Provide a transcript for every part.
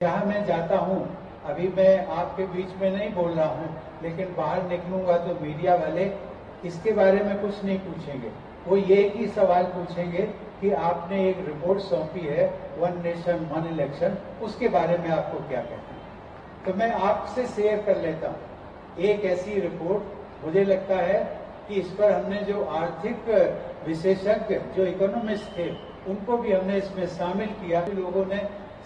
जहाँ मैं जाता हूँ, अभी मैं आपके बीच में नहीं बोल रहा हूँ, लेकिन बाहर निकलूंगा तो मीडिया वाले इसके बारे में कुछ नहीं पूछेंगे। वो ये ही सवाल पूछेंगे कि आपने एक रिपोर्ट सौंपी है वन नेशन वन इलेक्शन, उसके बारे में आपको क्या कहना है। तो मैं आपसे शेयर कर लेता हूँ एक ऐसी रिपोर्ट। मुझे लगता है कि इस पर हमने जो आर्थिक विशेषज्ञ जो इकोनॉमिस्ट थे उनको भी हमने इसमें शामिल किया। लोगों ने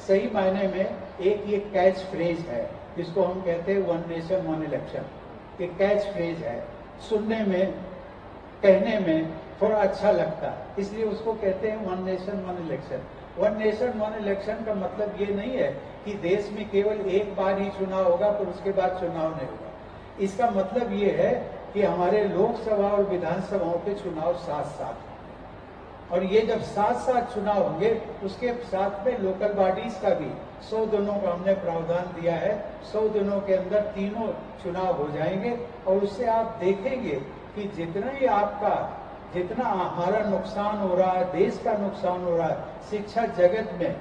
सही मायने में एक ये कैच फ्रेज है जिसको हम कहते हैं वन नेशन वन इलेक्शन। ये कैच फ्रेज है, सुनने में कहने में थोड़ा अच्छा लगता है, इसलिए उसको कहते हैं one nation one election. One nation one election का मतलब ये नहीं है कि देश में केवल एक बार ही चुनाव होगा फिर उसके बाद चुनाव नहीं होगा। इसका मतलब ये है कि हमारे लोकसभा और विधानसभाओं के चुनाव साथ साथ, और ये जब साथ साथ चुनाव होंगे उसके साथ में लोकल बॉडीज का भी 100 दिनों का हमने प्रावधान दिया है। 100 दिनों के अंदर तीनों चुनाव हो जाएंगे और उससे आप देखेंगे कि जितना हमारा नुकसान हो रहा है, देश का नुकसान हो रहा है शिक्षा जगत में,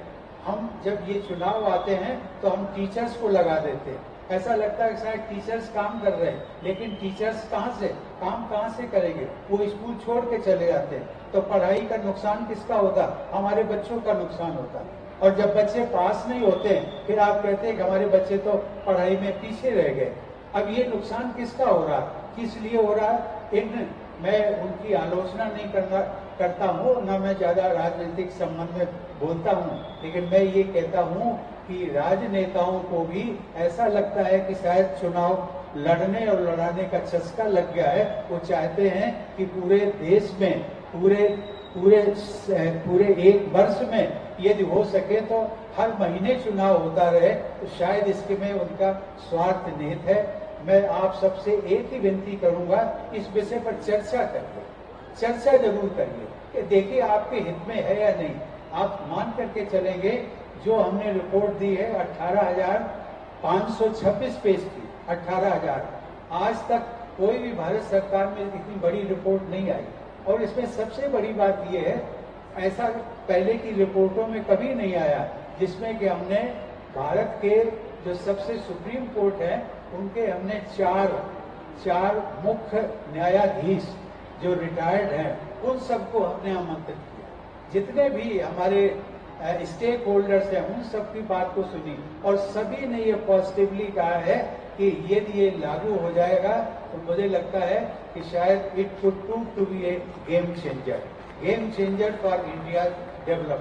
हम जब ये चुनाव आते हैं तो हम टीचर्स को लगा देते हैं। ऐसा लगता है शायद टीचर्स काम कर रहे हैं, लेकिन टीचर्स काम कहाँ से करेंगे? वो स्कूल छोड़ के चले जाते हैं। तो पढ़ाई का नुकसान किसका होता? हमारे बच्चों का नुकसान होता। और जब बच्चे पास नहीं होते फिर आप कहते हैं कि हमारे बच्चे तो पढ़ाई में पीछे रह गए। अब ये नुकसान किसका हो रहा, किस लिए हो रहा है? मैं उनकी आलोचना नहीं करता हूँ, न मैं ज्यादा राजनीतिक संबंध में बोलता हूँ, लेकिन मैं ये कहता हूँ कि राजनेताओं को भी ऐसा लगता है कि शायद चुनाव लड़ने और लड़ाने का चस्का लग गया है। वो चाहते हैं कि पूरे देश में पूरे एक वर्ष में यदि हो सके तो हर महीने चुनाव होता रहे, तो शायद इसके में उनका स्वार्थ निहित है। मैं आप सबसे एक ही विनती करूंगा, इस विषय पर चर्चा करिए, चर्चा जरूर करिए कि देखिए आपके हित में है या नहीं। आप मान करके चलेंगे जो हमने रिपोर्ट दी है 18,526 पेज की, 18,000। आज तक कोई भी भारत सरकार में इतनी बड़ी रिपोर्ट नहीं आई। और इसमें सबसे बड़ी बात यह है, ऐसा पहले की रिपोर्टों में कभी नहीं आया जिसमें कि हमने भारत के जो सबसे सुप्रीम कोर्ट है उनके हमने चार मुख्य न्यायाधीश जो रिटायर्ड हैं उन सबको हमने आमंत्रित किया। जितने भी हमारे स्टेक होल्डर्स हैं उन सबकी बात को सुनी और सभी ने ये पॉजिटिवली कहा है कि यदि ये लागू हो जाएगा तो मुझे लगता है कि शायद it could prove to be a game changer for India development.